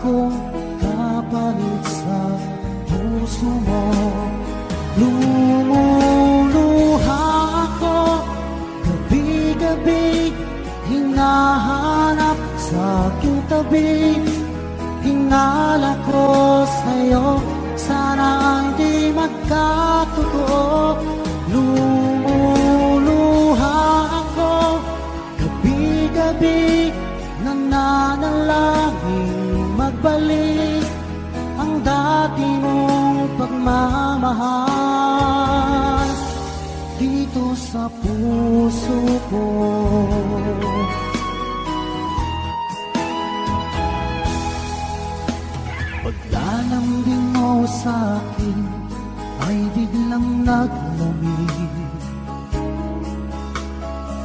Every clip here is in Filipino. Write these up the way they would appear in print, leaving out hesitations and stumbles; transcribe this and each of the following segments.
akong kapalit sa puso mo. Lumuluha ako gabi-gabi, hinahanap sa aking tabi. Hinala ko sa'yo, sana hindi magkatotoo. Lumuluha ako gabi-gabi, nananalangin magbalik ang dati mong pagmamahal dito sa puso ko. Paglalambing mo sa'kin ay biglang naglamig.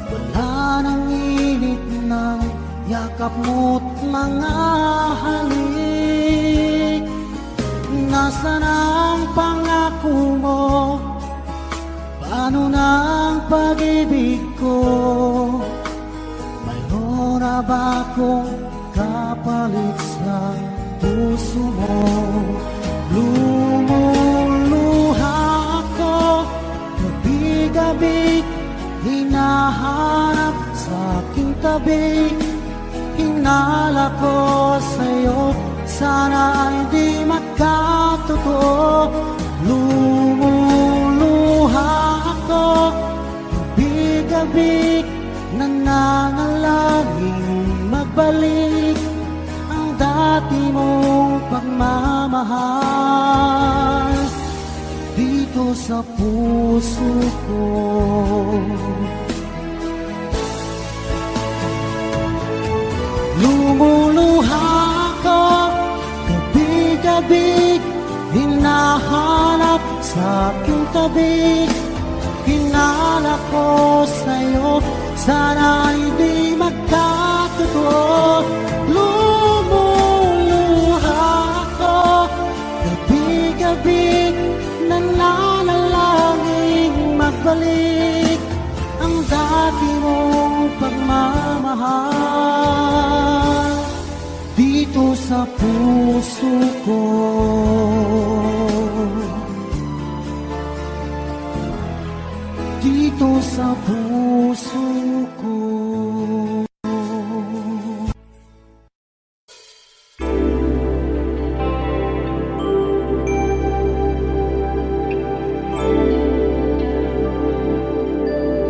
Wala nang init ng yakap mo't mga halik. Nasaan ang pangako mo? Paano na ang pag-ibig ko? Mayroon na ba akong kapalit sa puso mo? Lumuluha ako gabi-gabi, hinahanap sa aking tabi. Hinala ko sa'yo, sana hindi magkatotoo. Lumuluha ako gabi-gabi, nananalangin magbalik ang dati mong pagmamahal dito sa puso ko. Lumuluha ako gabi-gabi, hinahanap sa aking tabi. Hinala ko sa'yo, sana hindi magkatotoo. Lumuluha ako gabi-gabi, nananalangin magbalik ang dati mong pagmamahal dito sa puso ko. Dito sa puso ko.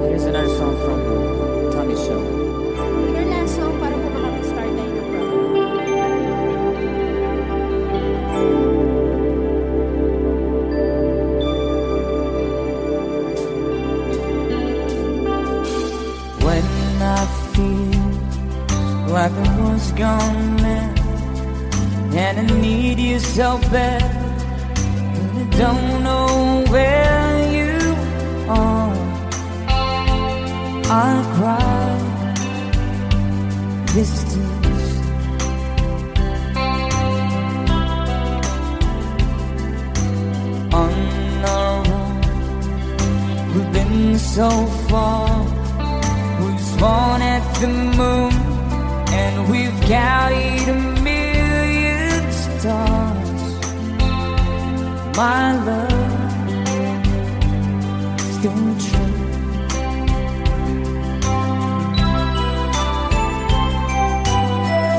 Here's another song from Tommy Show. Your last song para po makapag-start na yung program. When I feel like I was gone mad and I need you so bad, and I don't know where you are, I cry these tears. On our own, we've been so far. We've sworn at the moon, and we've counted a million stars. My love, still true.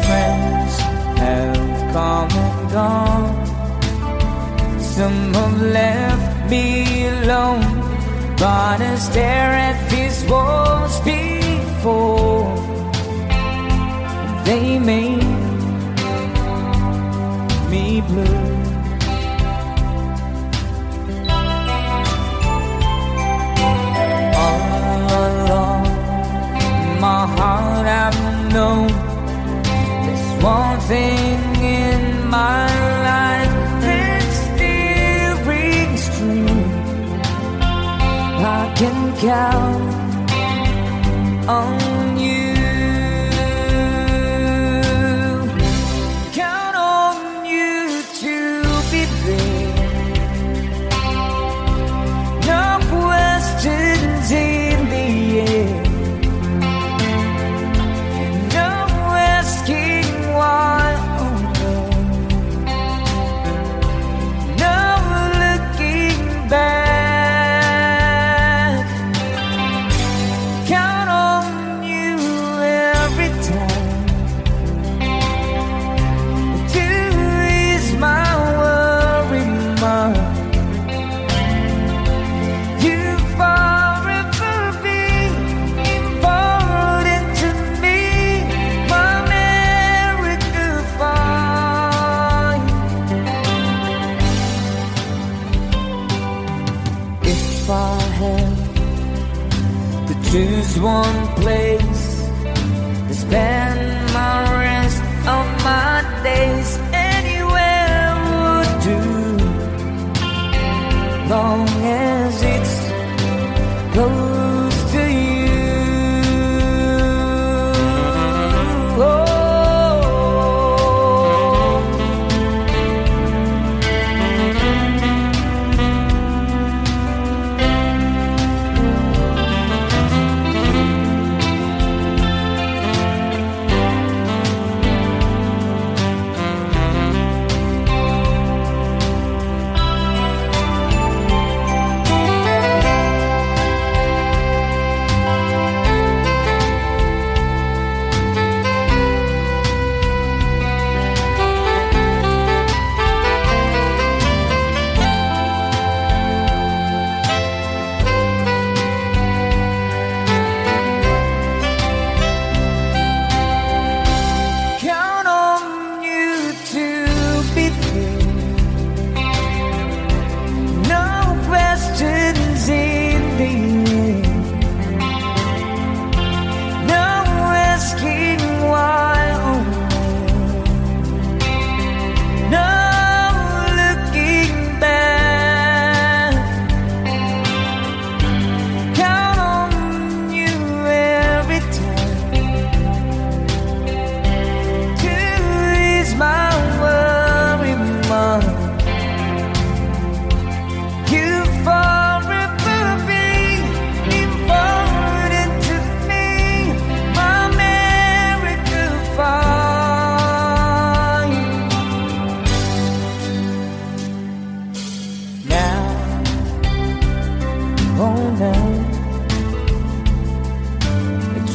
Friends have come and gone. Some have left me alone, but I stare at these walls before they made me blue. All along my heart I've known there's one thing in my life that still rings true. I can count on you. Count on you to be there. No questions in the air. No asking why. Oh no. choose one place to spend my rest of my days. Anywhere would do, long as it's close to you. Oh.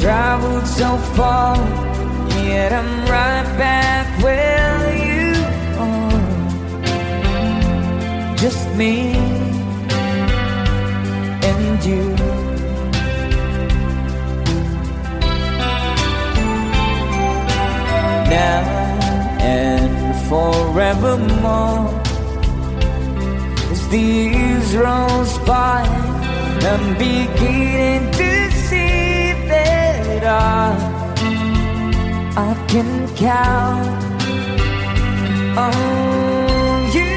Traveled so far, yet I'm right back where you are. Just me and you. Now and forevermore, as the years rolls by, I'm beginning to see that I can count on you.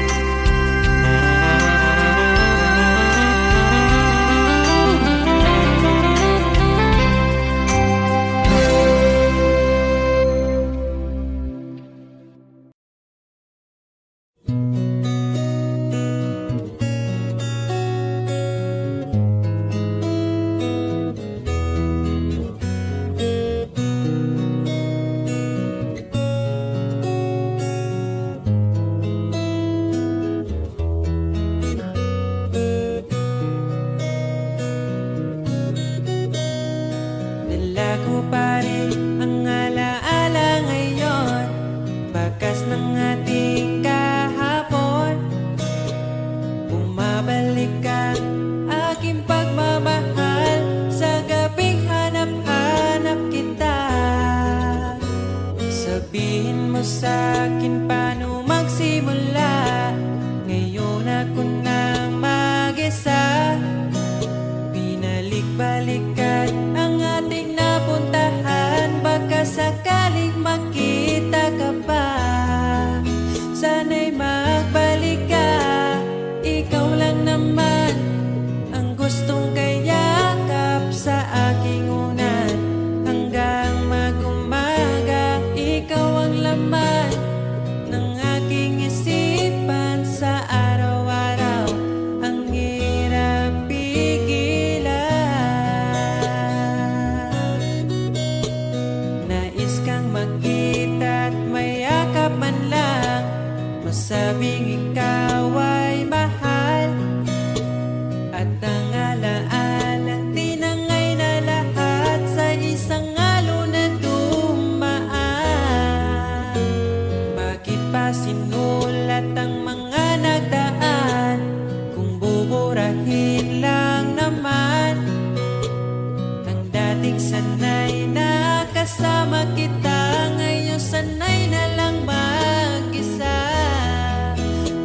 Sanay na lang mag-isa,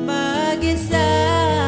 mag-isa.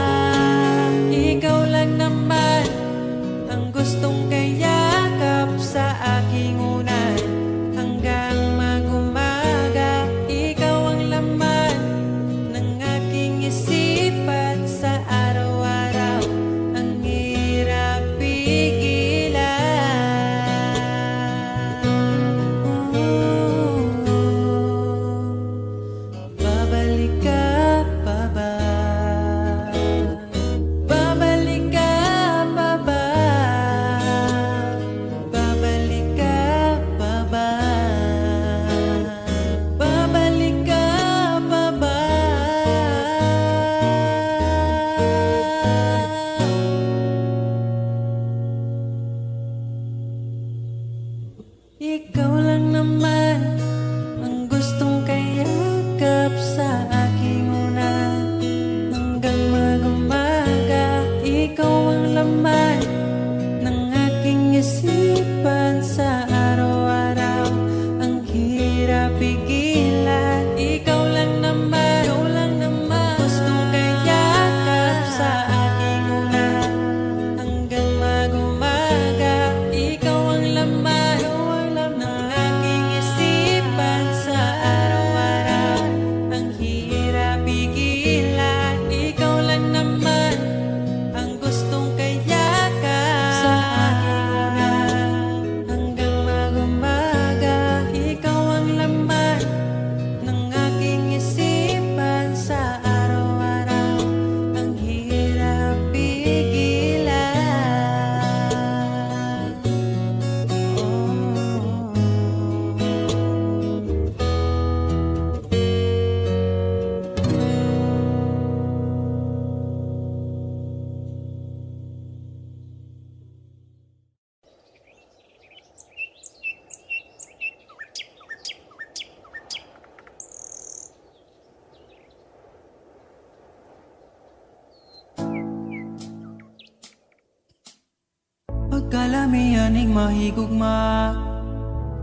Kalamianing mahigugma,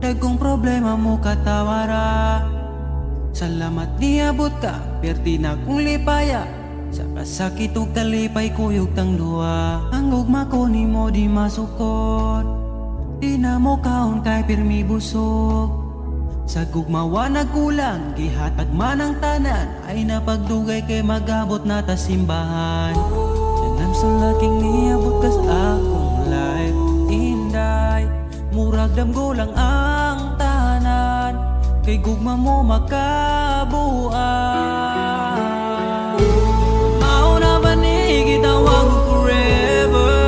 dagkong problema mo katawara. Salamat niabot ka, perti na kong lipaya. Sa kasakit o kalipay kuyog tang duwa. Ang gugma ko ni mo di masukot, di na mo kaon kay pirmi busog. Sa gugmawa nagkulang, gihatag man ang tanan. Ay napagdugay kay magabot na ta simbahan. Sanam sa laking niabot ka sa akong life. Inday, murag damgo lang ang tanan. Kay gugma mo makabuan. Mauna ba ni gitawag forever?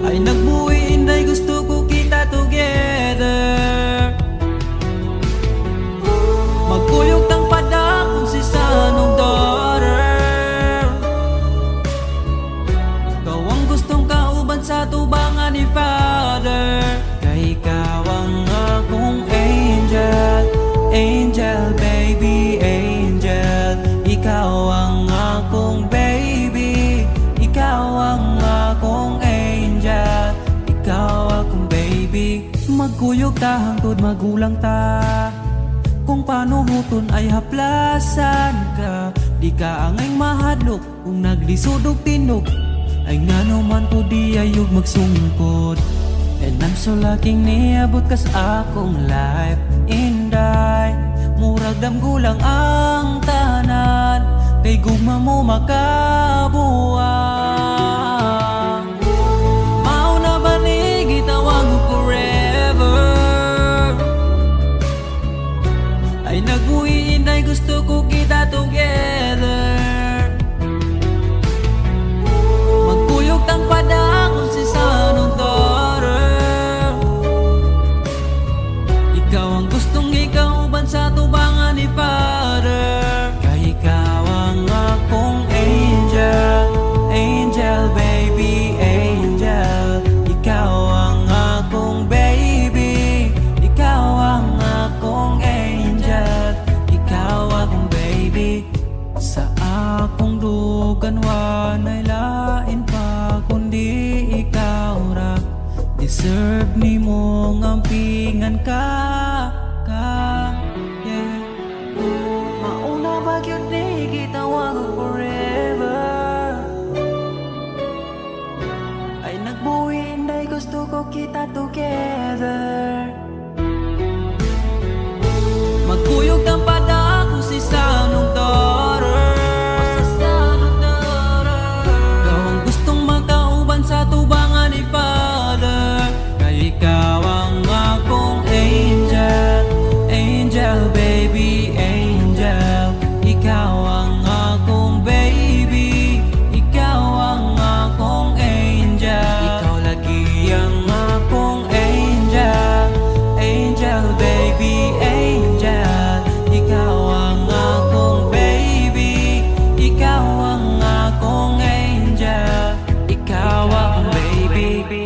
Ay nagbuhi inday, gusto ko kita together. Magkuyog tang padakon si sanong daughter. Ikaw ang gustong kauban sa tubangan ni Father. Kay ikaw ang akong angel, angel baby, angel. Ikaw ang akong baby, ikaw ang akong angel, ikaw akong baby. Magkuyog ta hangtod magulang ta, kung paano huton ay haplasan ka. Di ka angay mahadlok kung naglisod og tinog. Ay ngano man po di ayog magsungkod. And I'm so lucky niabot ka sa akong life. Inday, murag damgulang ang tanan. Kay gugma mo makabuang. Mauna ba ni gitawag forever? Ay nagbuhi inday, gusto ko kita together. Magkuyog tang padakon si sanong daughter. Ikaw ang gustong ikauban sa tubangan ni Father. Kay ikaw ang akong angel, angel baby, angel. Ikaw ang akong baby, ikaw ang akong angel, ikaw akong baby. Sa akong dugan wanay lain pa kundi ikaw ra. Deserve ni mo ngampingan ka, yeah. Mauna ba yun ni gitawag forever? Ay nagbuhi inday, gusto ko kita together. Magkuyog ng padako si sanong daughter. Ikaw ang gustong magkauban sa tubangan ni Father. Kay ikaw ang akong angel, angel baby, angel. Ikaw ang akong baby, ikaw ang akong angel. Ikaw lagi ang akong angel, angel baby, angel. Ikaw ang akong baby, ikaw ang akong angel, ikaw ang baby.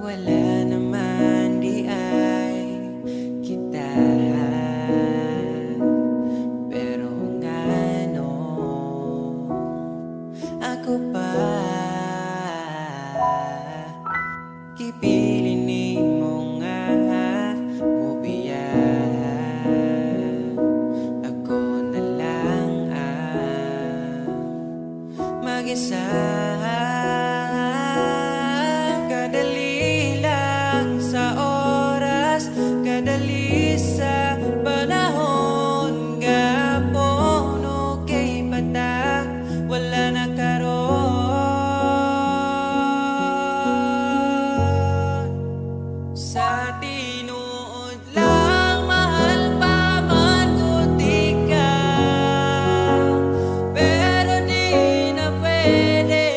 Wala naman di ay kita, pero ngano ako pa kipili ni mo nga mubiya. Ako na lang ang mag-isa. Kadali lang sa oras, kadali sa panahon. Gapon okay bata, wala na karon. Sa tinuod lang mahal pa man ko di ka, pero di na pwede.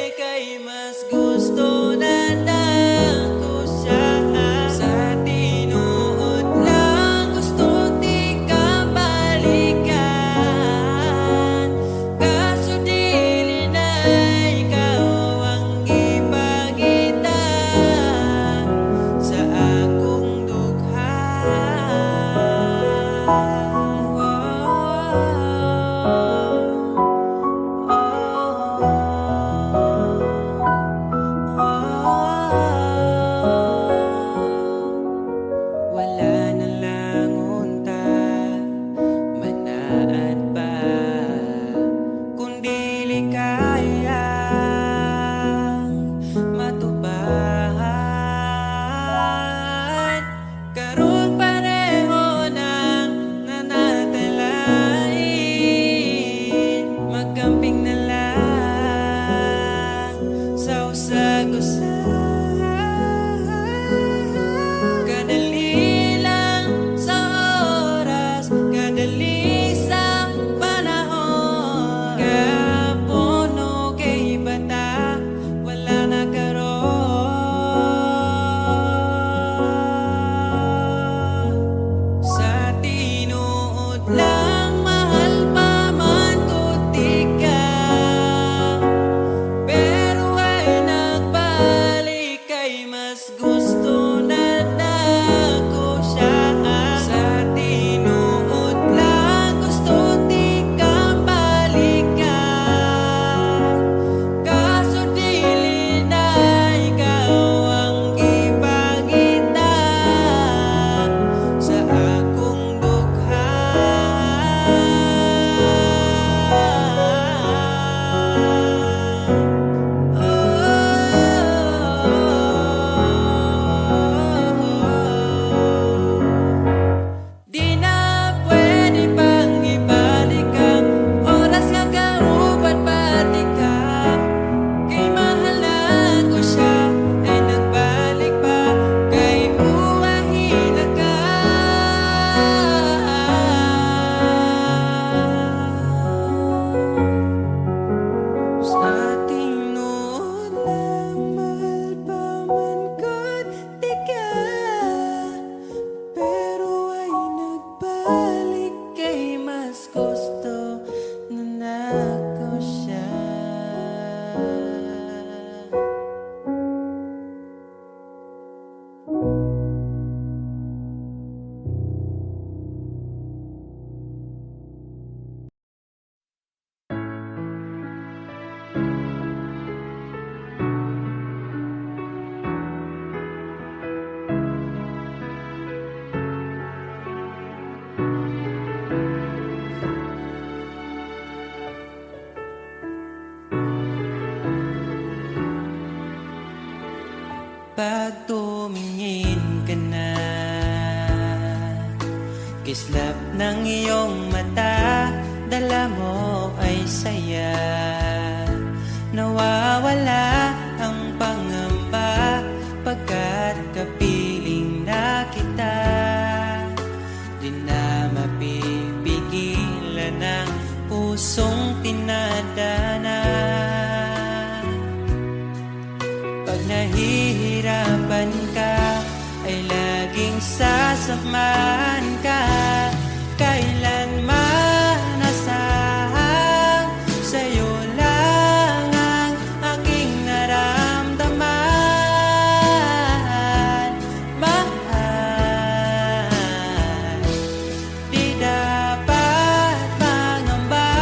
Kislap ng iyong mata, dala mo ay saya. Nawawala ang pangamba pagkat kapiling na kita. Di na mapipigilan ang pusong tinadana. Pag nahihirapan ka, ay laging sasamahan ka. Kailanman nasahang sa'yo lang ang aking naramdaman. Mahal, di dapat mangamba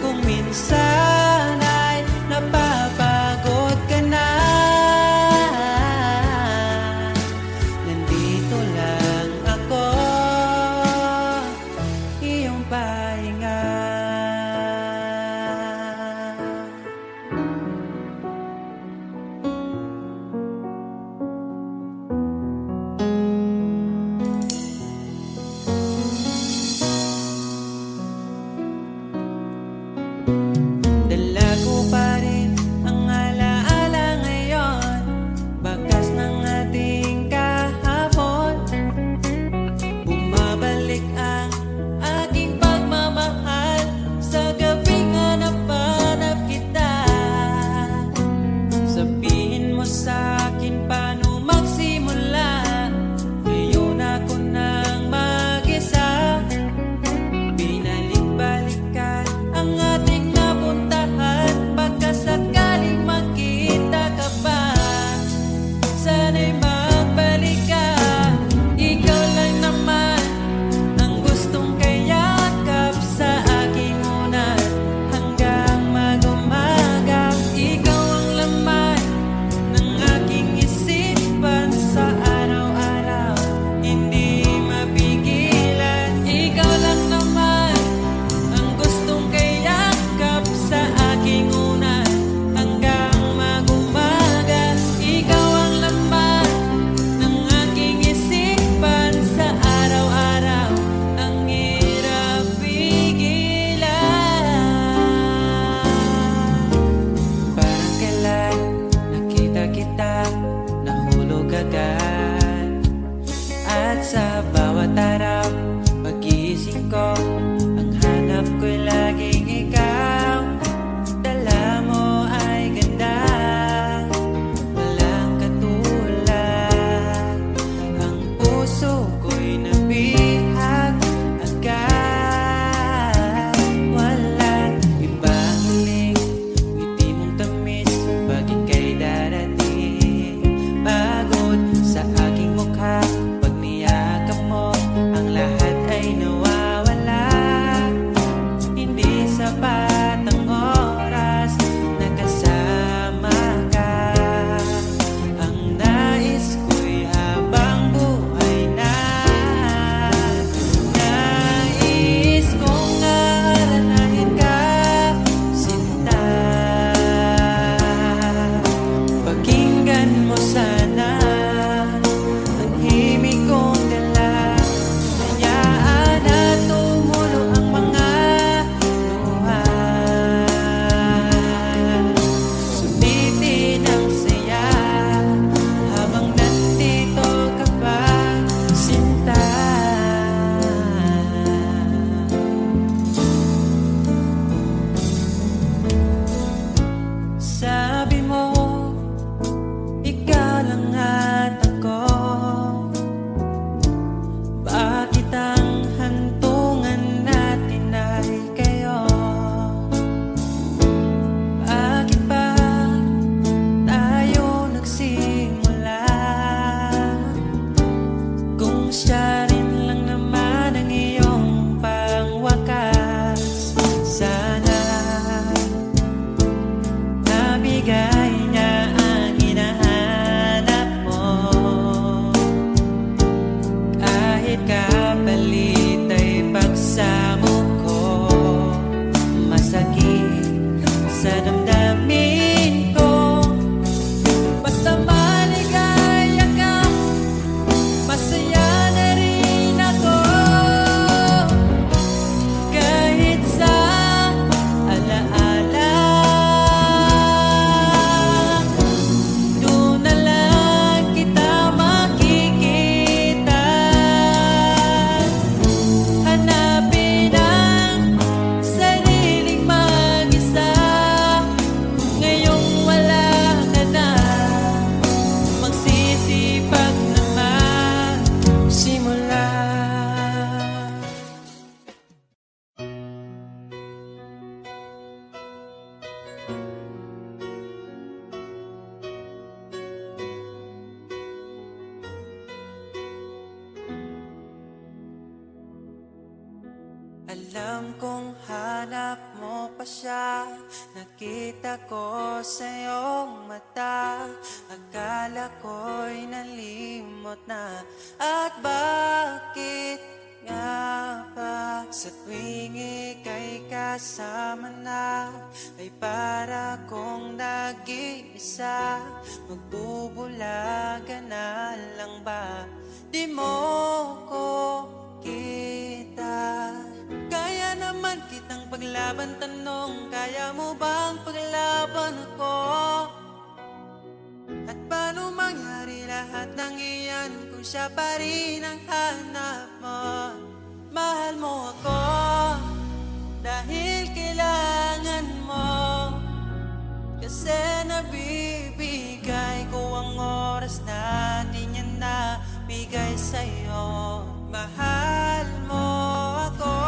kung minsan ay napapagod ka na. Nandito lang ako, iyong pahinga. Dala ko pa rin ang alaala ngayon, bakas ng ating kahapon. Bumabalik ang aking pagmamahal Alam kong hanap mo pa siya. Nakita ko sa iyong mata. Akala ko'y nalimot na. At bakit nga ba sa tuwing ika'y kasama na, ay para kong nag-iisa? Magbubulaga na lang ba? Di mo ko kita. Kaya naman kitang paglaban, tanong, kaya mo bang paglaban ako? At paano mangyari lahat ng iyan kung siya pa rin ang hanap mo? Mahal mo ako dahil kailangan mo, kasi nabibigay ko ang oras na di niya nabigay sa'yo. Mahal mo ako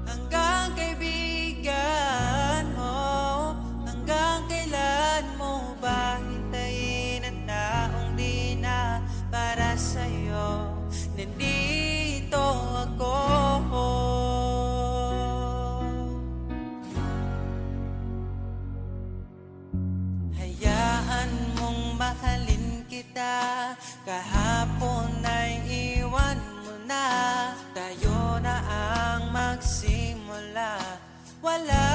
hanggang kaibigan mo. Hanggang kailan mo ba hintayin ang taong di na para sa'yo? Nandito ako. Hayaan mong mahalin kita. Kahapon ay iwan mo na. Tayo na ang magsimula. Wala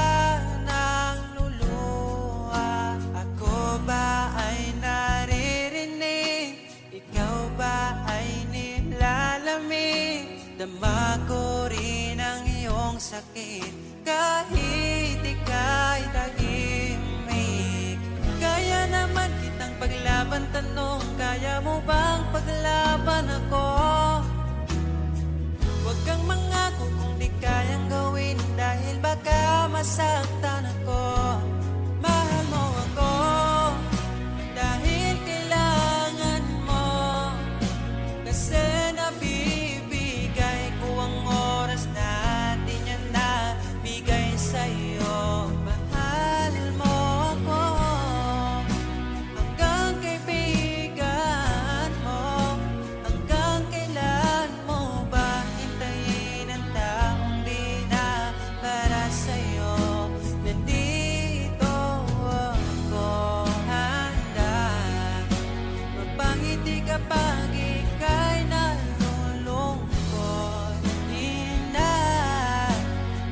nang luluha. Ako ba ay naririnig? Ikaw ba ay nilalamig? Dama ko rin ang iyong sakit kahit ika'y tahimik. Kaya naman kitang paglaban, tanong, kaya mo bang paglaban ako? Huwag kang mangako kung di kayang gawin, dahil baka masaktan ako. Mahal mo ako dahil kailangan mo, kasi nabibigay ko ang oras na di niya nabigay sa'yo. Mahal mo ako hanggang kaibigan mo. Hanggang kailan mo ba hintayin ang taong di na para sa'yo? Nandito ako handa magpangiti kapag ika'y nalulungkot. Di na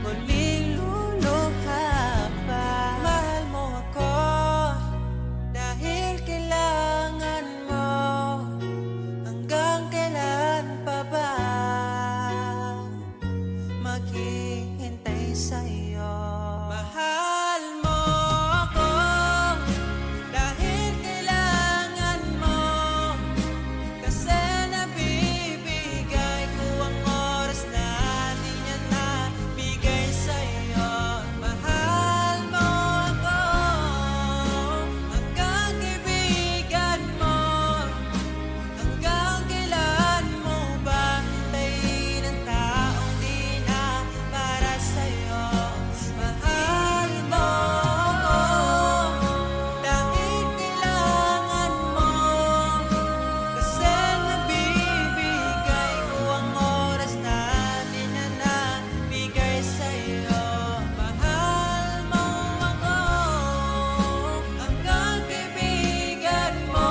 muling luluha pa. Mahal mo ako dahil kailangan mo. Hanggang kailan pa ba maghihintay sa'yo? Mahal mo ako dahil kailangan mo, kasi nabibigay ko ang oras na di niya nabigay sa'yo. Mahal mo ako hanggang kaibigan mo. Hanggang kailan mo ba hintayin ang taong di na para sa'yo? Mahal mo ako dahil kailangan mo, kasi nabibigay ko ang oras na di na nabigay sa'yo. Mahal mo ako hanggang kaibigan mo.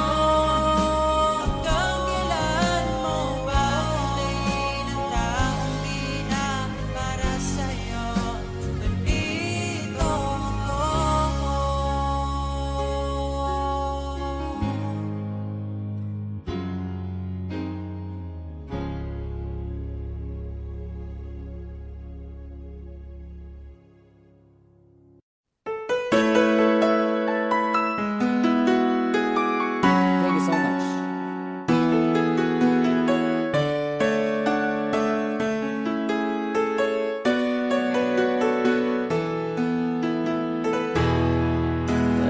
Hanggang kailan mo ba hintayin ang taong di na para sa'yo? Nandito ako. Thank you so much.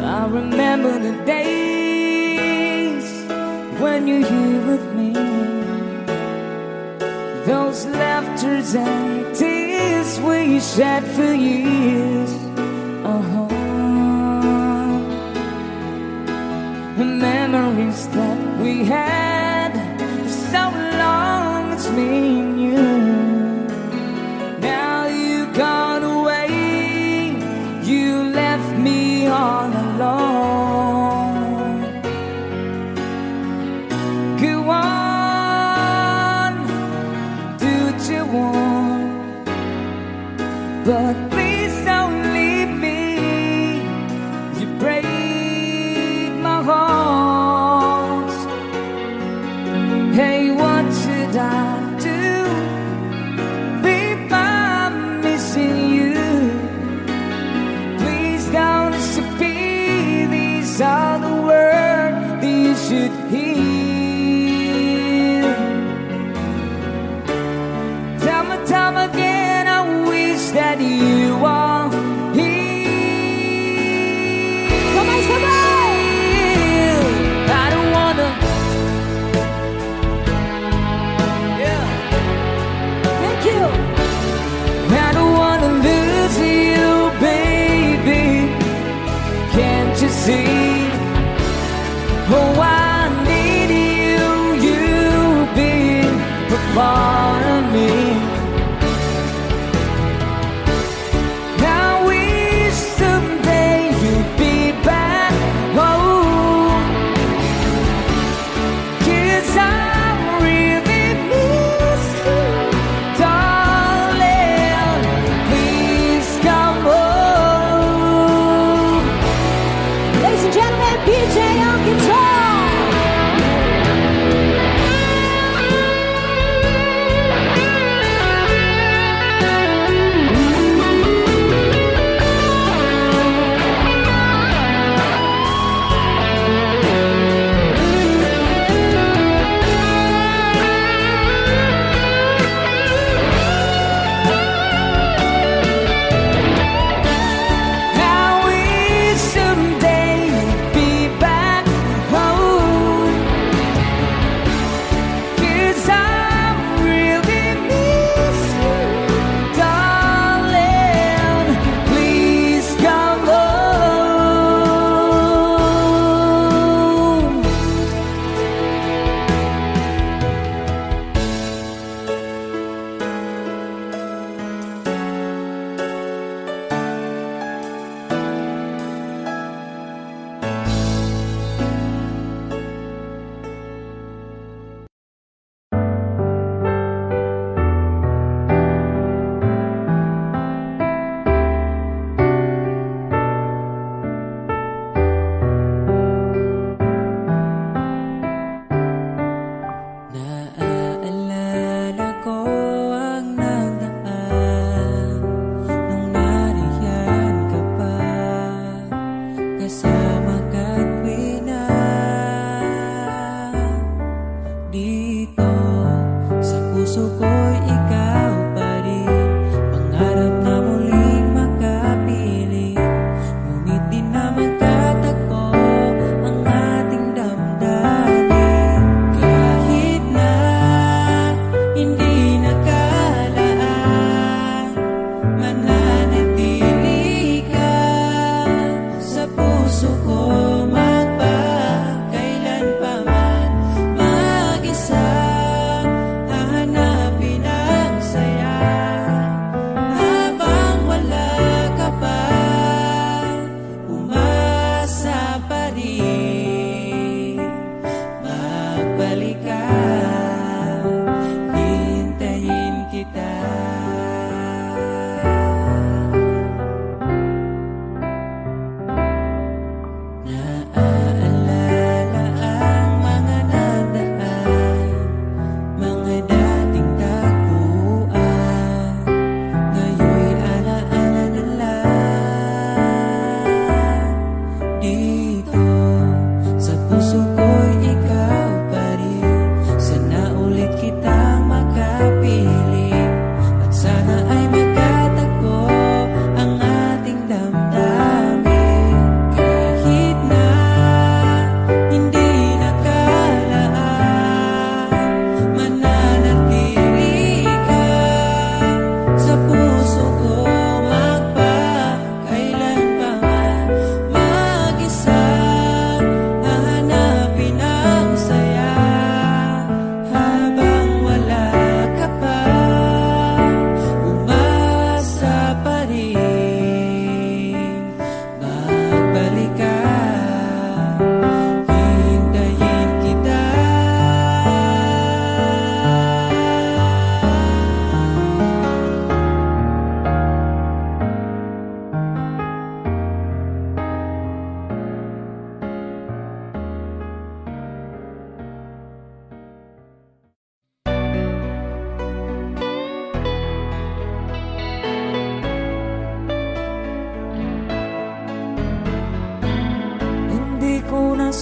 I remember the days when you're here with me, those laughters and tears we shed for years. The memories that we had for so long, it's me and you. but please don't leave me. You break my heart. Hey, what should I do if I'm missing you? Please don't disappear. These are the words that you should hear. Time and time again, I wish that you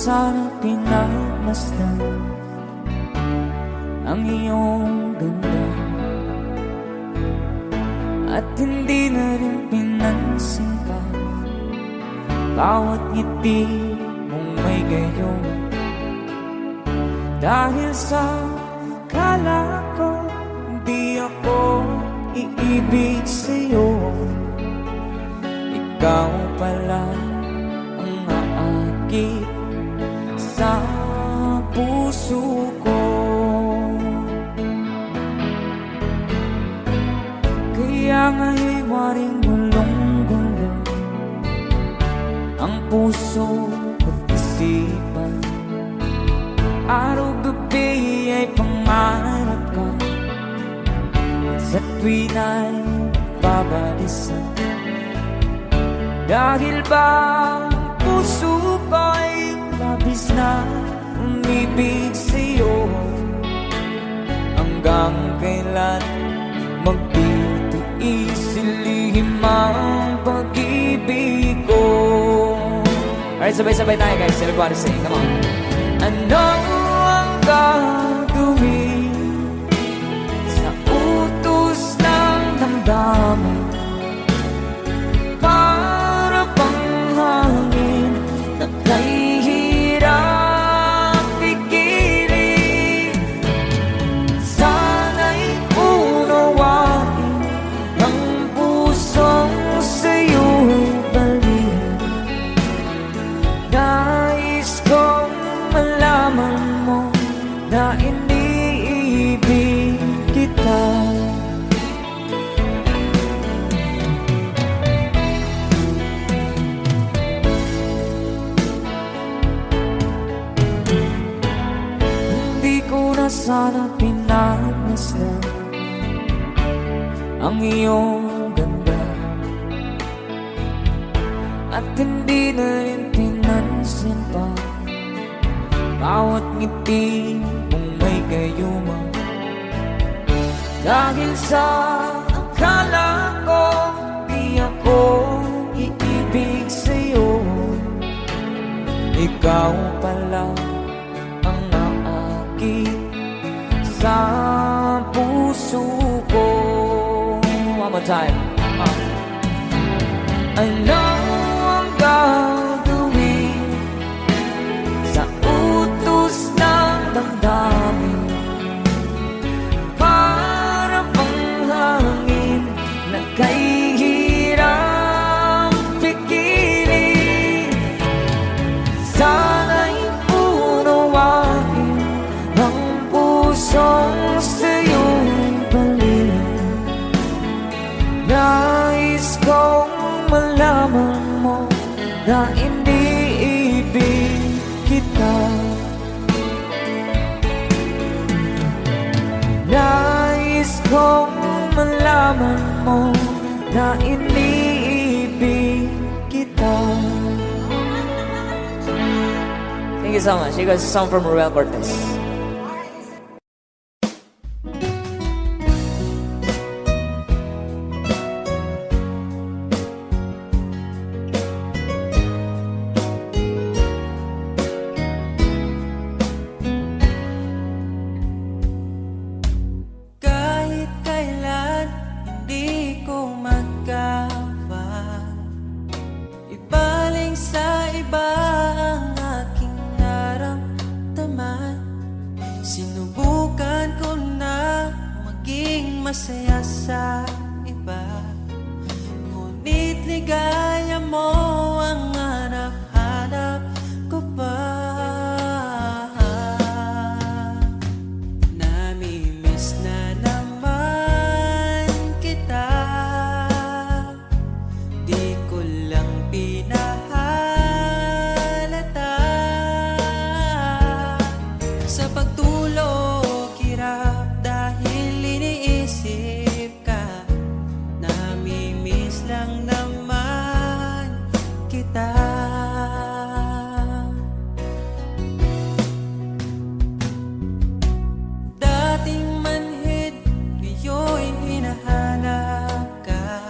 sana pinagmasdan ang iyong ganda, at hindi na rin pinansin pa bawat ngiti mong may gayon. Dahil sa akala ko di ako iibig sa'yo, ikaw pala ang aakit sa puso ko. Kaya nga'y waring gulong-gulong ang puso at isipan. Araw-gabi ay pangarap ka, sa tuwin ay babalisan. Dahil ba ang puso ko'y labis na umibig sa'yo, hanggang kailan magtitiis ilihim ang pag-ibig ko. Alright, sabay-sabay tayo guys. Everybody sing, come on. Ano ang gagawin sa utos ng damdamin? Para bang hangin na kay hirap pigilan. Sana'y unawain ang pusong sa'yo'y baliw. Nais kong malaman mo na iniibig kita. Hindi ko na sana pinagmasdan ang iyong ganda, at hindi na rin pinansin pa bawat ngiti mong may gayuma. Dahil sa akala ko di ako iibig sa'yo, ikaw pala ang naakit sa puso ko. One more time. Ano ang gagawin sa utos ng damdamin? Para bang hangin na kay hirap pigilan. Sana'y unawain ang pusong sa'yo'y baliw. Nais kong malaman mo na iniibig kita. Nais kong malaman mo na iniibig kita. Thank you so much. You guys, a song from Ruel Cortez. Kahit kailan hindi ko magawa ibaling sa iba ang aking naramdaman. Sinubukan ko na maging masaya sa iba, ngunit ligaya mo ang hanap-hanap ko pa. Namimiss na naman kita, di ko lang pinahalata. Sa pagtulog hirap dahil iniisip ka, namimiss lang naman kita. Dating manhid, ngayon hinahanap ka.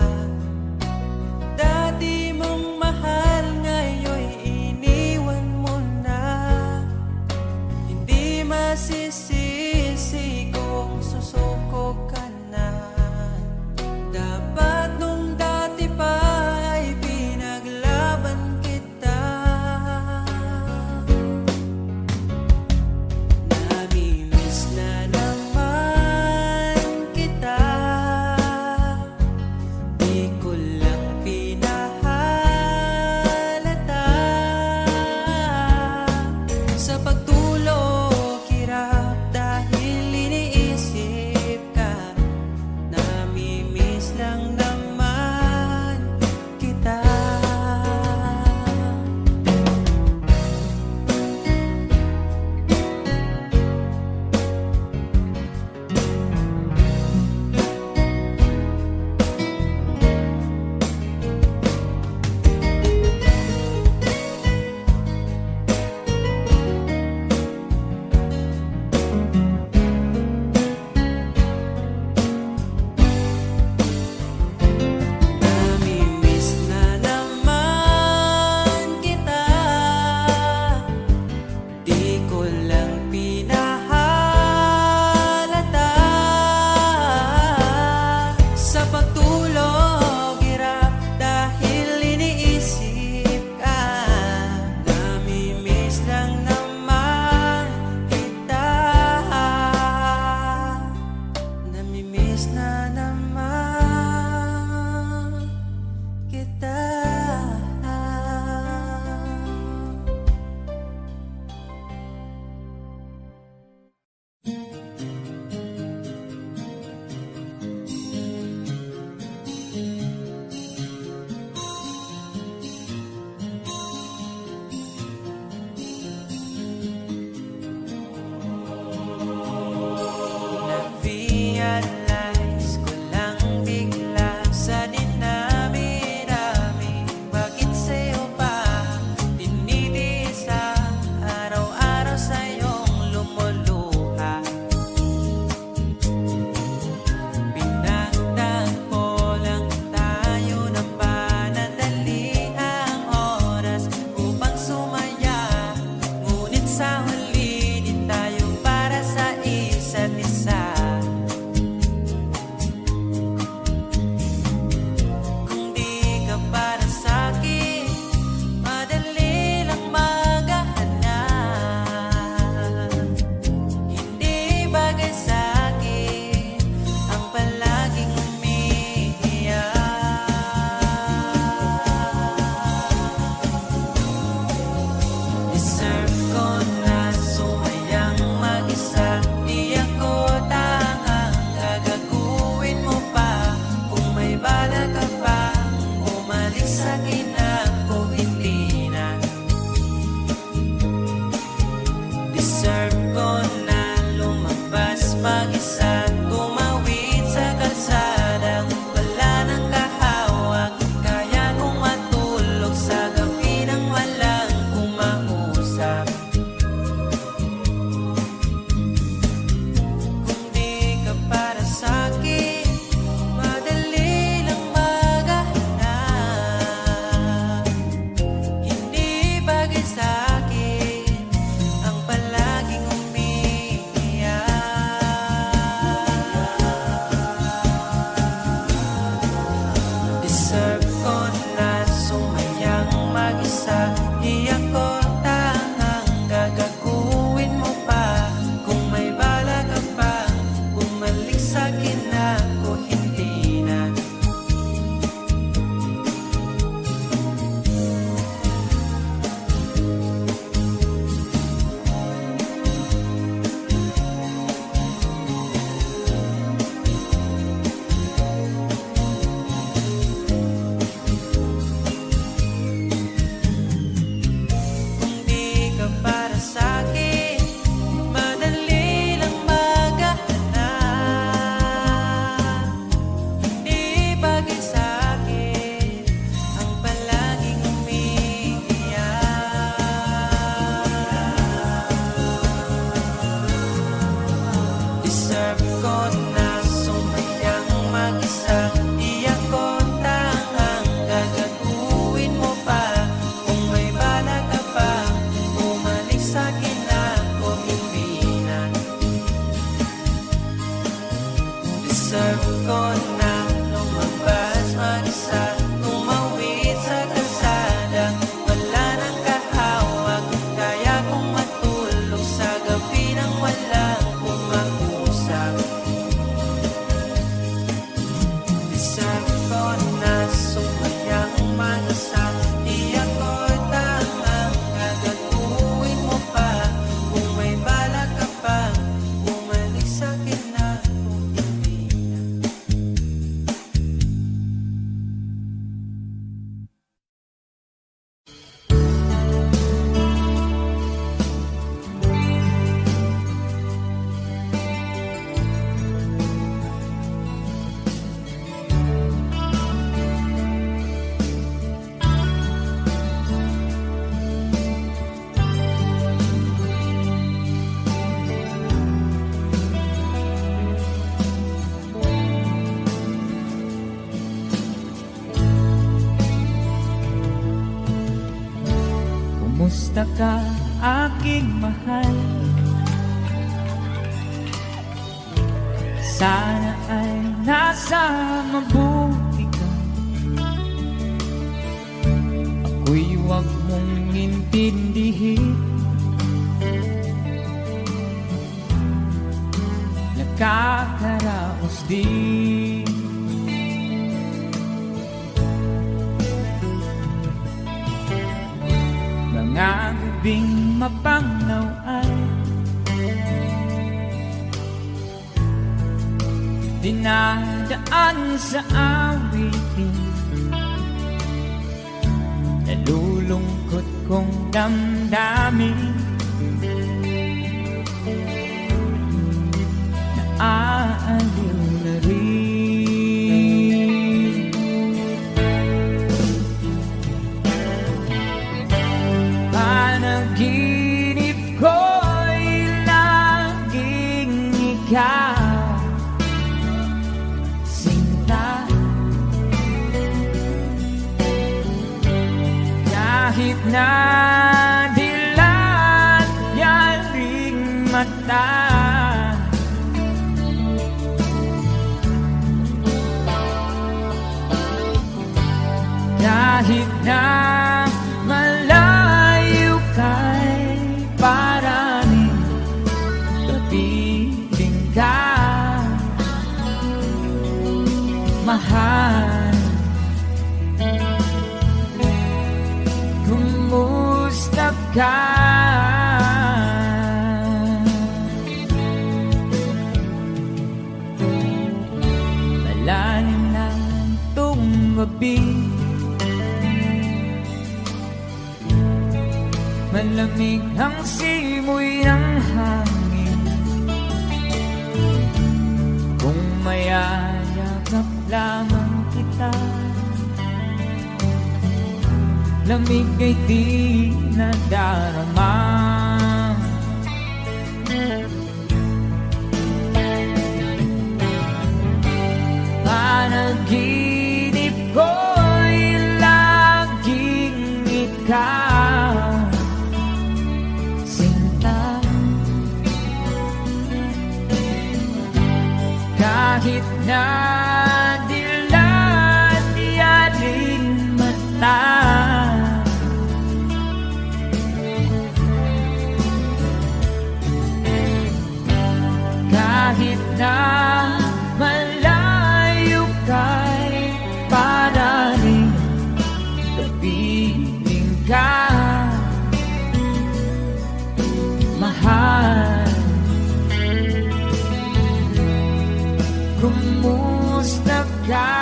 Dati mong mahal, ngayon iniwan mo na. mag-isa, tumawid sa kalsada. Wala nang kahawag, kaya kong matulog sa gabi nang walang kumag-usap. Sabi ko na sumayang mag-asa, di ako tangang gagaguhin mo pa. Kung may balak ka pa, bumalik sa'kin na kung hindi na. Kumusta ka, aking mahal? Sana ay nasa mabuti ka. Ako'y huwag mong intindihin. Nakakaraos din. Mga gabing mapangnaw ay dinadaan sa awitin. Nalulungkot kong damdamin, naaaliw na rin. Panaginip ko'y laging ikaw, sinta. Kahit na dilat yaring mata, kahit na malayo kay paraning kapiling ka, mahal. Kumusta ka? Malalim na itong gabi, malamig ang simoy ng hangin. Kung mayayakap lamang kita, lamig ay di nadarama. Panaginip ko'y laging ikaw, sinta. Kahit na dilat yaring mata, kahit na malayo kay paraning kapiling ka, mahal. Kumusta ka?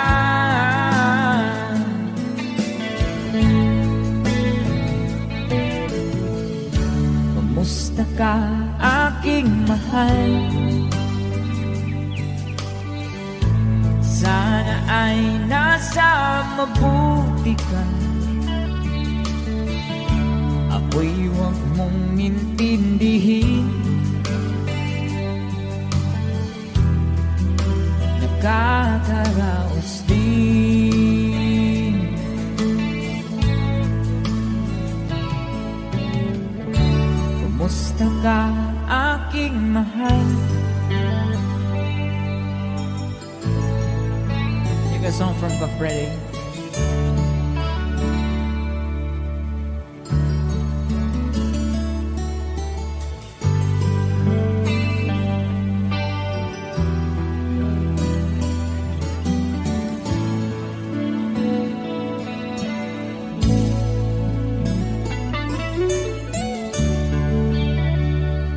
Kumusta ka, aking mahal? Sana ay nasa mabuti ka. Ako'y huwag mong intindihin. Nakakaraos din. Kumusta ka, aking mahal? Take a song from Papa Freddy.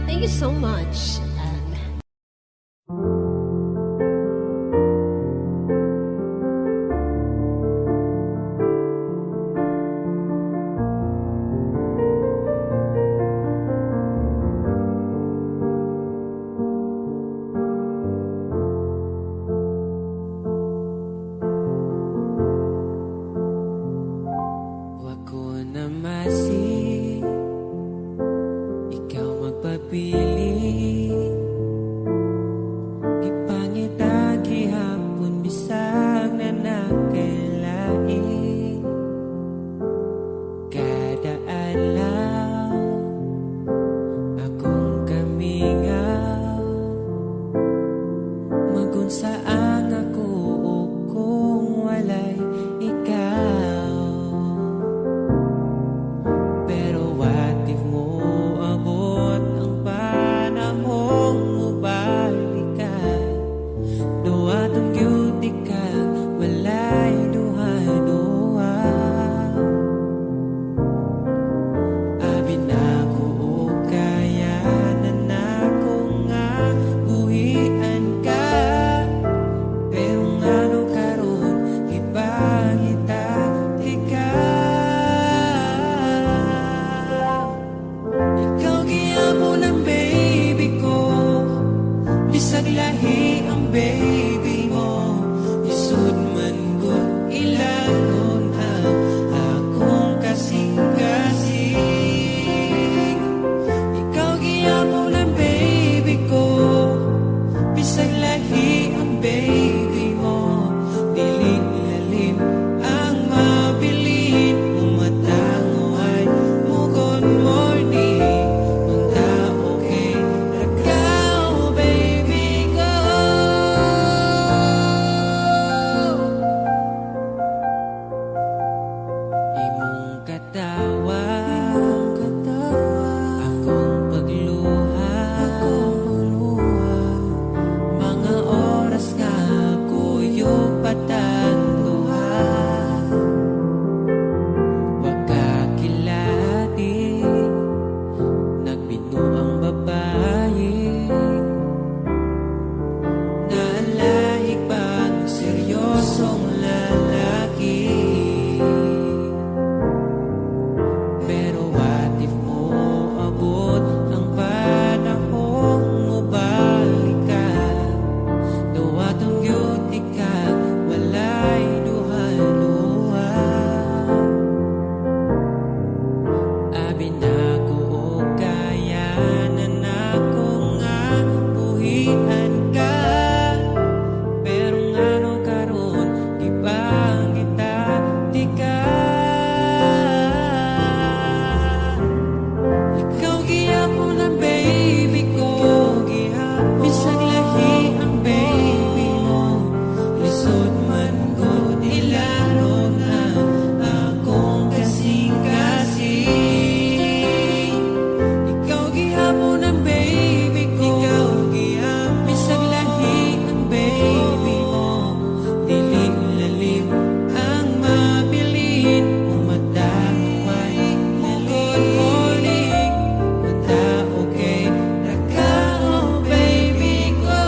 Thank you so much. Huwag ko na masig, ikaw magpapili. Ipangita gihapon bisag na nakailain. Kada adlaw akong kamingaw, magunsa ang ako kung walay ikaw. Pero what if mo abot ang panahong mubalik ka? Duwa tong beauty ka, walay duha-duha. Abi na ko o kaya na ko nga buhian ka. Pero ngano karon ipangita ikaw. Ikaw gihapon ang baby ko, bisag lahi ang baby mo. Isud man gud ilanon ang akong kasing-kasing. Ikaw gihapon ang baby ko, bisag lahi ang baby mo. Dili lalim ang mabilin, umatango ay mugon morning. Unta okay, rakaw baby ko. Imong katawa, akong pagluha, mga oras nga kuyog patanduha. Wa ka kilati, nagbinuang babae, naalahig pang seryosong lalaki. Pero what if mo abot ang panahong mubalik ka? Duwa tong beauty ka, walay duha-duha. Abi na ko o kaya na ko nga buhian ka. Pero ngano karon ipangita tika. Ikaw gihapon ang baby ko, bisag lahi ang baby mo. Lisod man gud ilanon ang akong kasing-kasing. Ikaw gihapon ang baby ko, bisag lahi ang baby mo. Dili lalim ang mabilin, umatango ay mugon morning. Unta okay, rakaw baby ko.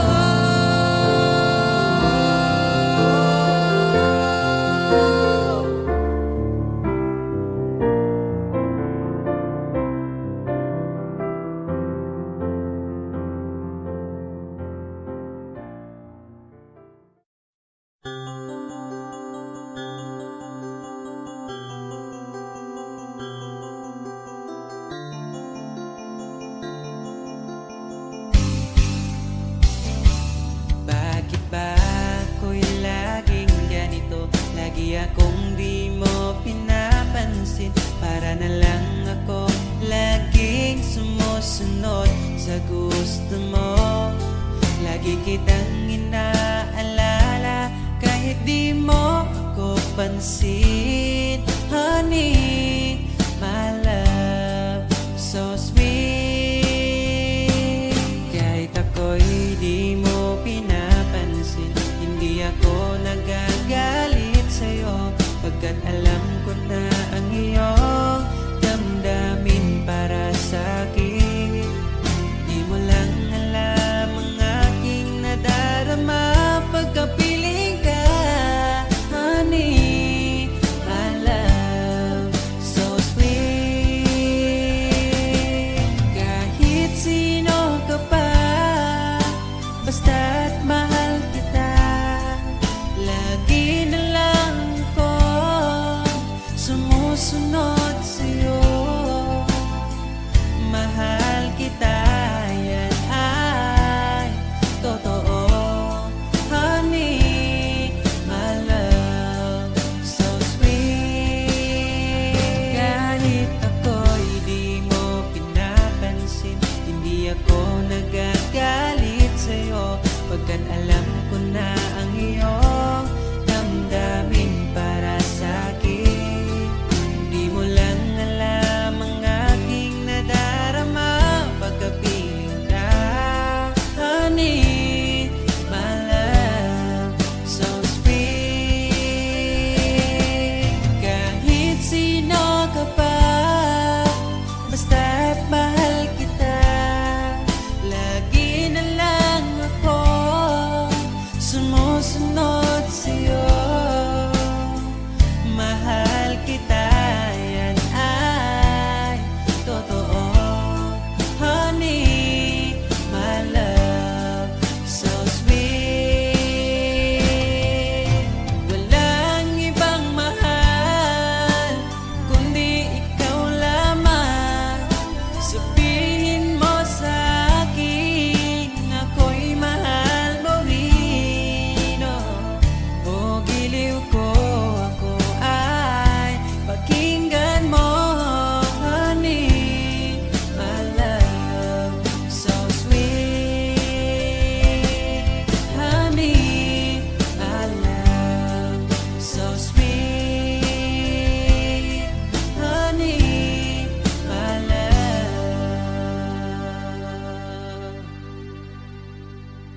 Bakit ba ako'y laging ganito? Lagi akong di mo pinapansin. Para na lang ako laging sumusunod sa gusto mo. Lagi kitang inaalala kahit di mo ako pansin, honey, my love, so sweet. Kahit ako'y di mo pinapansin, hindi ako nagagalit sa'yo, pagkat alam ko na ang iyong damdamin para sa'kin. Di mo lang alam ang aking nadarama pagkapiling ka, honey, my love, so sweet. Kahit sino ka pa, basta't mahal kita, lagi na lang ako sumusunod sa'yo. Mahal kita, yan ay totoo, honey, my love, so sweet. Kahit ako'y di mo pinapansin, hindi ako nagagalit sa'yo, pagkat alam ko na ang iyong damdamin para sa'kin. Di mo lang alam ang aking nadarama pagkapiling ka, honey, my love, so sweet. Kahit sino ka pa, basta't mahal kita, lagi na lang ako sumusunod sa'yo. Mahal kita, yan ay totoo, honey, my love, so sweet. Walang ibang mahal kundi ikaw lamang. Sabihin mo sa'kin, ako'y mahal mo rin, oh. O giliw ko, ako ay pakinggan mo, honey, my love, so sweet. Honey, my love, so sweet. Honey, my love,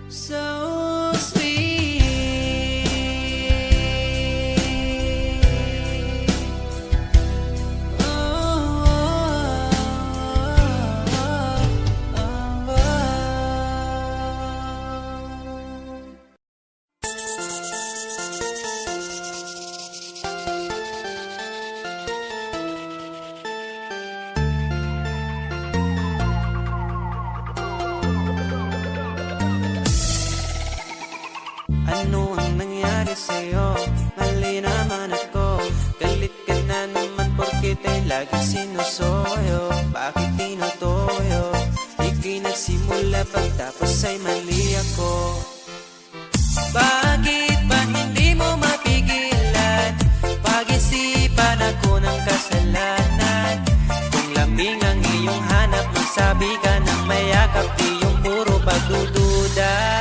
so sweet. Ano ang nangyari sa'yo? Mali naman ako. Galit ka na naman porkit ay lagi sinusoyo. Bakit tinutoyo? Ika'y nagsimula pagtapos ay mali ako. Bakit ba hindi mo mapigilan? Pag-isipan ako ng kasalanan. Kung laming ang iyong hanap, magsabi ka ng mayakap, di yung puro pagdududa.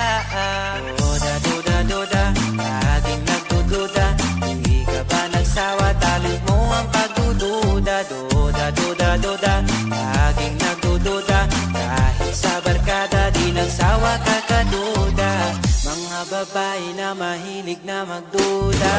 Duda, laging nagdududa. Hindi ka ba nagsawa? Talent mo ang pagdududa. Duda, laging nagdududa. Kahit sa barkada, di nagsawa ka kaduda. Mga babae na mahilig na magduda.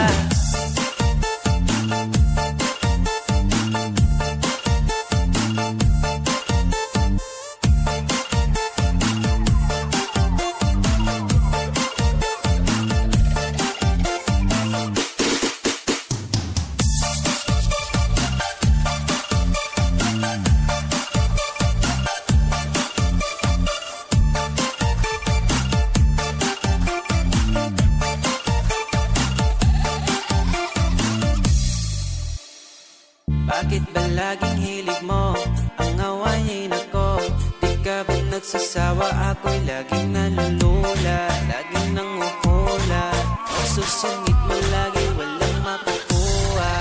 Bakit ba laging hilig mo ang awayin ako? Di ka ba nagsasawa? Ako'y laging nalulula, laging nanguhula. Susungit mo lagi, walang makukuha.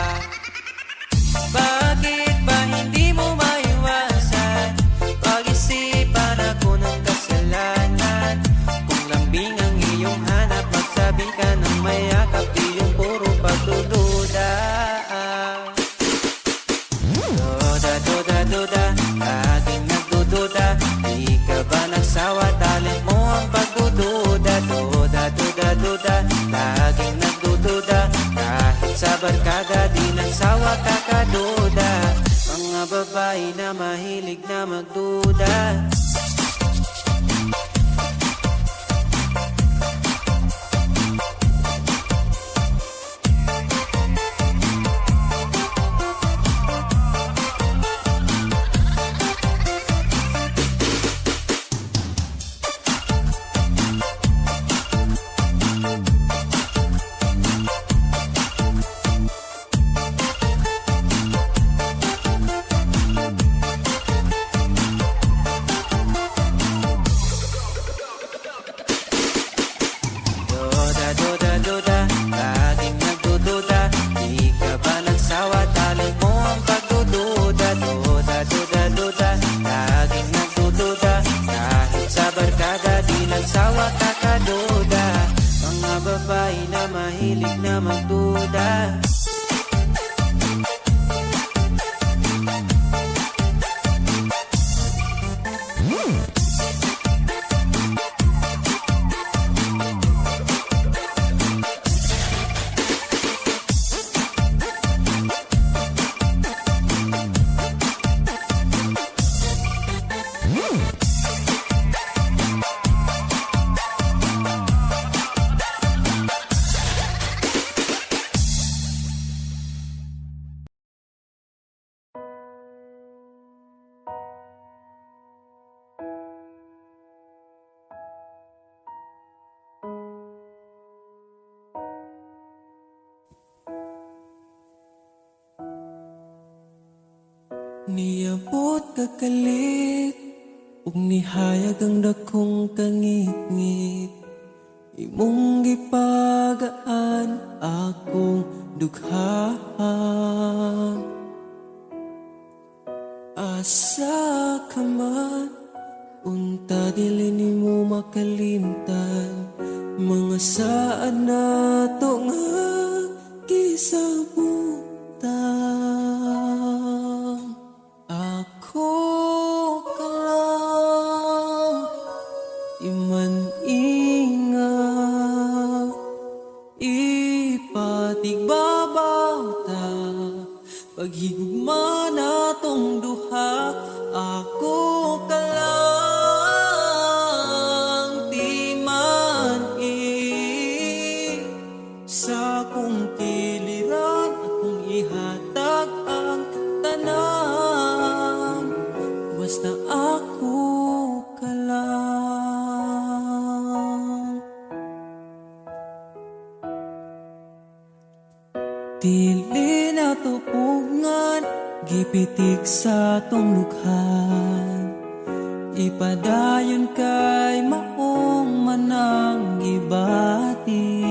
Bakit ba hindi mo maiwasan? Pag-isipan ako ng kasalanan. Kung lambing ang iyong hanap, magsabi ka ng mayakap, di yung puro pagdududa. barkada, di nagsawa kakaduda. Mga babae na mahilig na magduda. Mahilig na magduda. Niabot kakalit ug nihayag ang dakong kangit-ngit. Imong gipagaan akong dughaan. Asa ka man, unta dili nimo makalimtan. Mga saad na to nga gisabutan. Ako ka lang, iman-ingat, ipatigbabaw ta, paghigugma na tong duha. Ako ka lang, di man sa kong kiliran, akong ihatag ang tanan. Basta ako ka lang. Dili na tupungan, gipitik sa tong lukhan. Ipadayon kay maong manang gibati.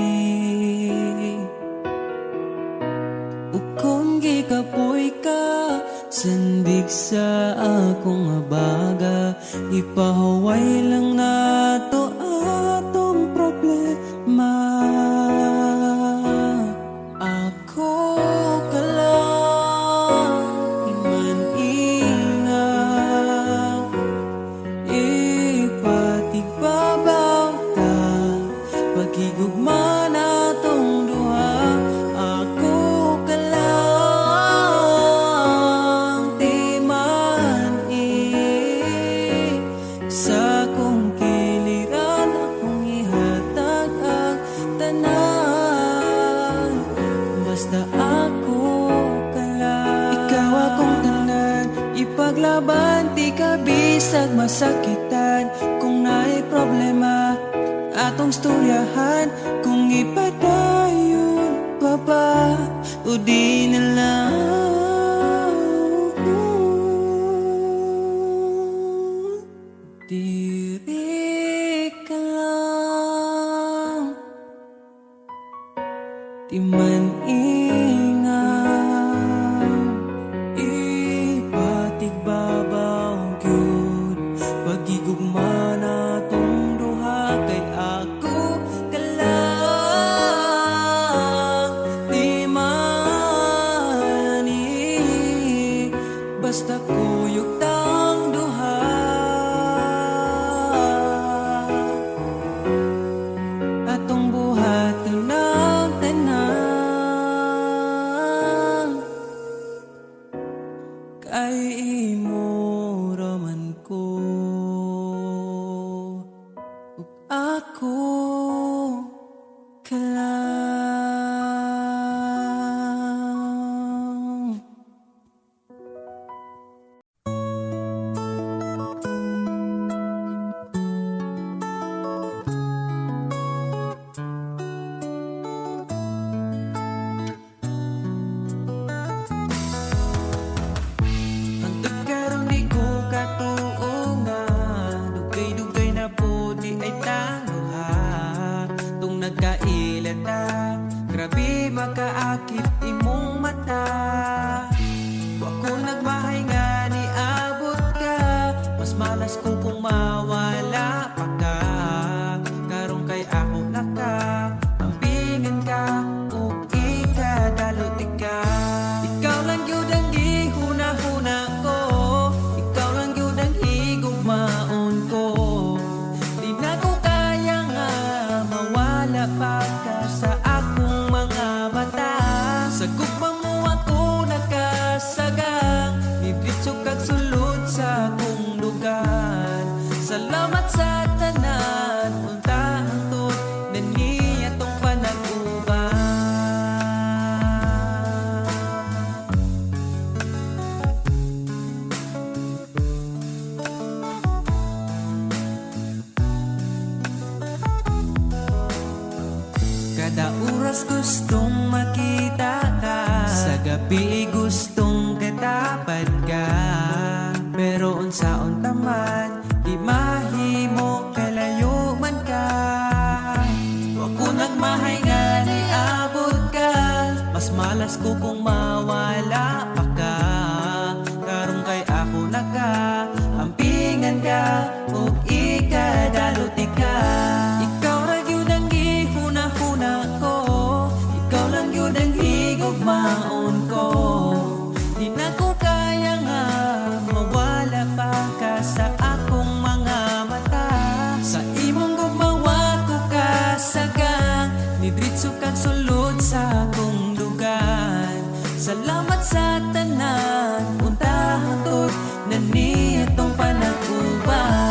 Ukong gikapoy ka, sandig sa akong abaga. Ipahuway lang na to atong problema. Ako ka lang, iman-ingat, ipatigbabaw ta, paghigugma na tong duha. Ako ka lang, di man sa kong kiliran, akong ihatag ang tanan. Basta ako ka lang. Ikaw akong tanan, ipaglaban, di ka bisag masakitan. Kung naay problema, atong storyahan. Kung ipadayon pa ba, o di na lang. Diri ka lang, di man ingat, ipatigbabaw gyud, pagigugma na tong duha. Kay ako ka lang, di man ay imo raman ko, ug ako ka lang. Hantod karon di ko katuo nga, dugay-dugay na po di ay tangha. Tung nagkailan na, grabe makaakit imong mata. Wa ko nagmahay nga ni abot ka, mas malas ko kung mawala pa ka. Karong kay ako naka, ambingan ka, ug ikadalot ka. Ikaw lang yun ang gihuna-huna ko, ikaw lang yun ang higugmaon ko. Di na ko kaya nga mawala pa ka sa akong mga mata. Sa gugmang mo ako nakasagang, nibritso kag sulod sa akong lugar. Salamat sa tanan, unta hangtod na niya tong panag-uban. Kada oras gustong makita ka, sa gabi gustong katapad ka. Pero unsaon taman, di mahimo kalayo man ka. Wa ko nagmahay nga ni abot ka, mas malas ko kung mawala pa ka. Karong kay ako naka, ampingan ka, ug ikadalot ka. Ikaw ra gyud ang gihuna-huna ko, ikaw lang yun ang higugmaon ko. Di na ko kaya nga mawala pa ka sa akong mga mata. Sa imong gugmawa ko kasagang, nidritso kag sulod sa akong lugar. Salamat sa tanan, unta hangtod na nitong panag-uban.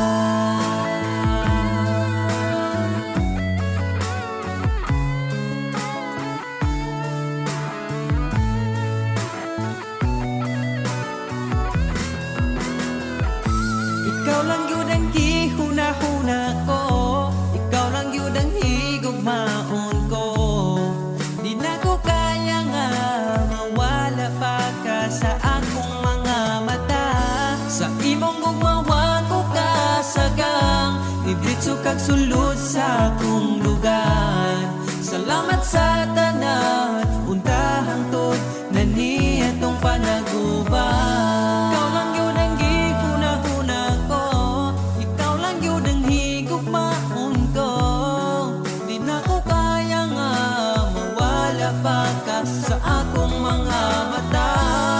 Ikaw lang yun ang gihuna-huna ko, ikaw lang yun ang higugmaon ko. Di na ko kaya nga mawala pa ka sa akong mga mata. Sa imong gugmawa ko kasagang, nidritso kag sulod sa akong lugar. Salamat sa tanan, unta hangtod na niya tong panag-uban. Ikaw lang yun ang gihuna-huna ko, ikaw lang yun ang higugmaon ko. Di na ko kaya nga mawala pa ka sa akong mga mata.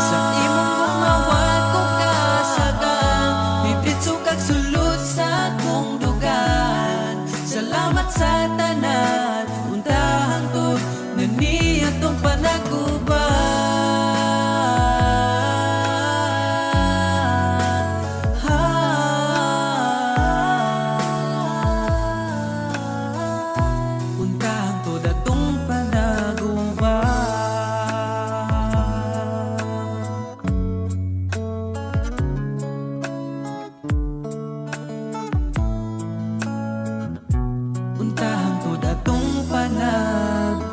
Sa imong gumawa ko kasagang, nidritso kag sulod sa akong lugar. Salamat sa tanan, unta hangtod na niya tong panag-uban. Unta hangtod atong panag-uban. Unta hangtod atong panag-uban.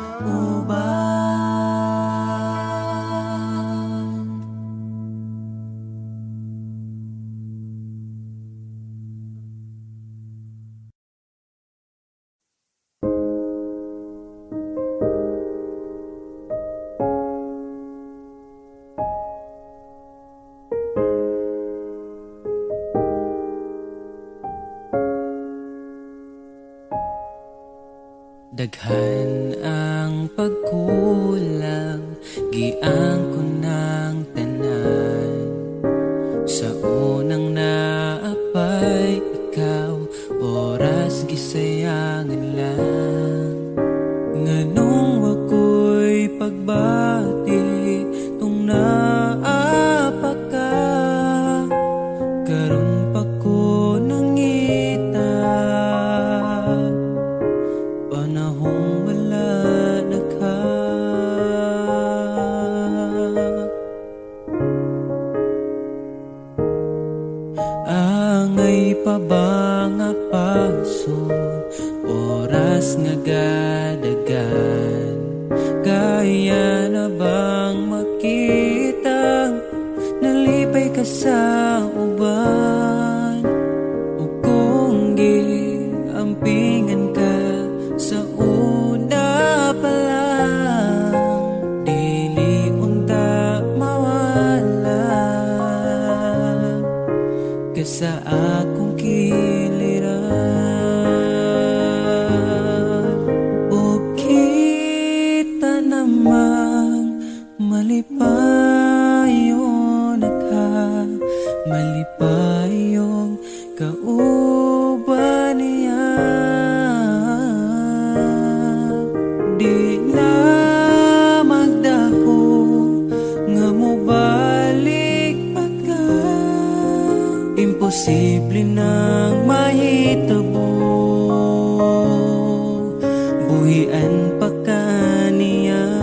Daghan ang pagkulang, giang ko ng tanan. Sa unang naapay ikaw, oras gisayangan lang. Nganong wako'y pagbati, tung naapa ka. sa uban, ug kung giampingan ka sa una pa lang, dili unta mawala ka sa akong kiliran. Ug kita namang malipayon ka, malipayong kauban niya. Di na magdako nga mobalik pa ka, imposible nang mahitabo, buhian pa ka niya.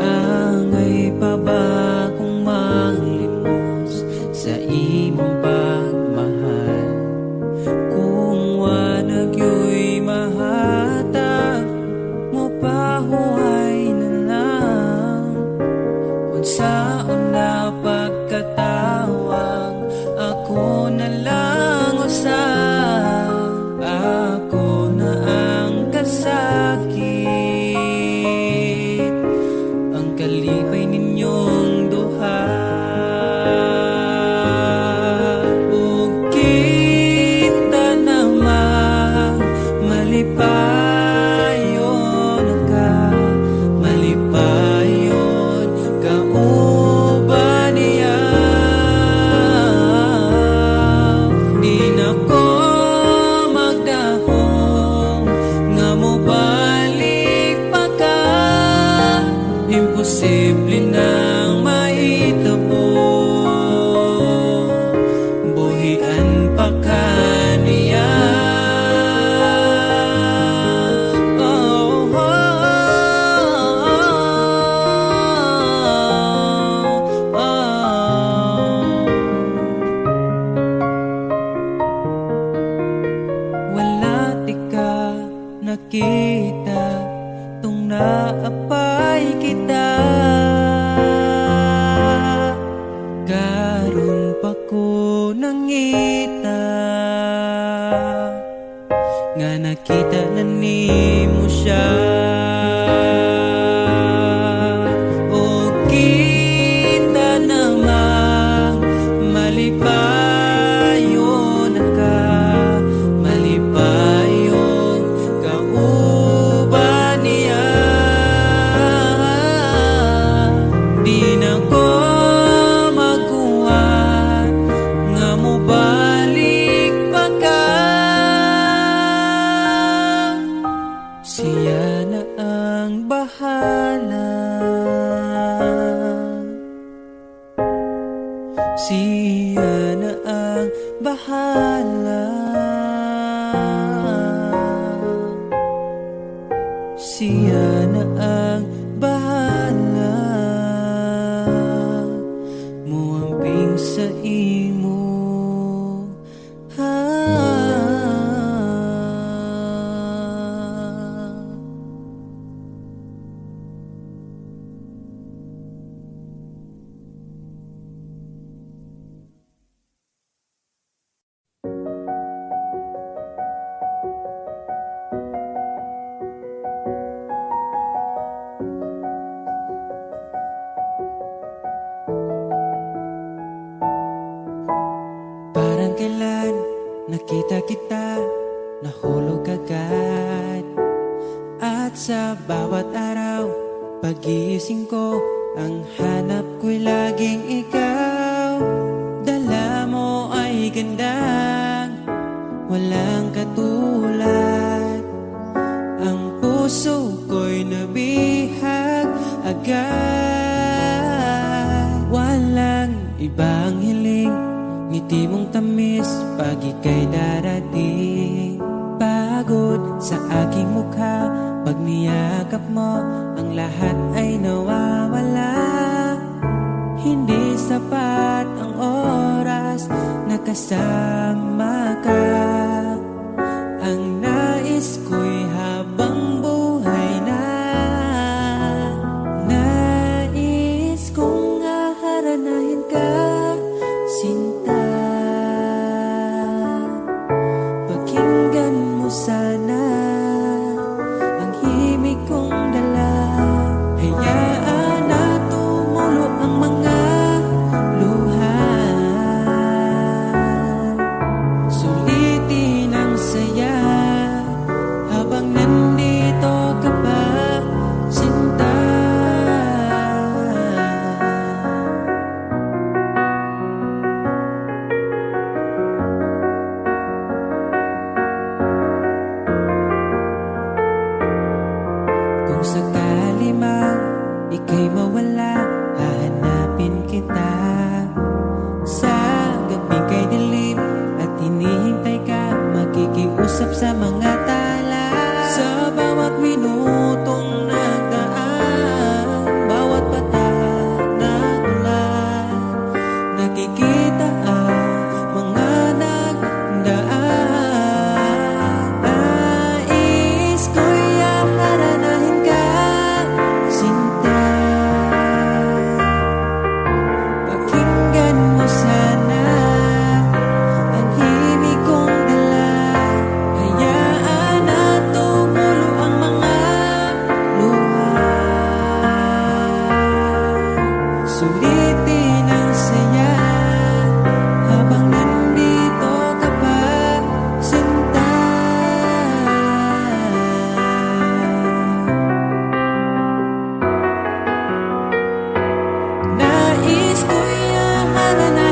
Angay pa ba kung maglimos sa imong pagmahal, kung wanag yo'y mahatag mo pahuhay na lang? Unsaon na pagkatawag, ako na lang usab, ako na ang kasakit, ang kalipay ninyong duha. Ug kita namang malipayon ka, malipayon kauban niya. Di na ko magdahong nga mobalik pa ka, imposible nang mahitabo, buhian pa ka niya. Oh, oh, oh, oh. Wala di ka nakita tung naapay kita, karon pa ko nangita nga nakita na nimo siya. O kita namang malipayon ka, malipayon kauban niya. Di na ko makuha nga mobalik pa ka, siya na ang bahala, siya na ang bahala, siya na ang bahala, muamping sa imo. Parang kailan nakita kita, nahulog agad. At sa bawat araw, pagising ko, ang hanap ko'y laging ikaw. Dala mo ay gandang walang katulad, ang puso ko'y nabihag agad. Walang ibang hiling, ngiti mong tamis pag ika'y darating. Pagod sa aking mukha, pag niyakap mo, ang lahat ay nawawala. Hindi sapat ang oras oras nakasama ka. Ang nais ko'y habang buhay na, nais kong aharanahin ka, sinta. Pakinggan mo sana ang himig kong dala. Hayaan na tumulo ang mga luha. Sulitin ang saya habang nandito ka pa, sinta. Kung sakali man ika'y mawala, hahanapin kita. Sa gabing kay dilim at hinihintay ka, makikiusap sa mga tala. Sa bawat minutong nagdaan, bawat patak ng ulan, nakikita ang mga nagdaan. Nais ko'y aharanahin ka, sinta. Pakinggan mo sana ang himig kong dala. Hayaan na tumulo ang mga luha. Sulitin ang saya habang nandito ka pa, sinta. Nais ko'y aharanahin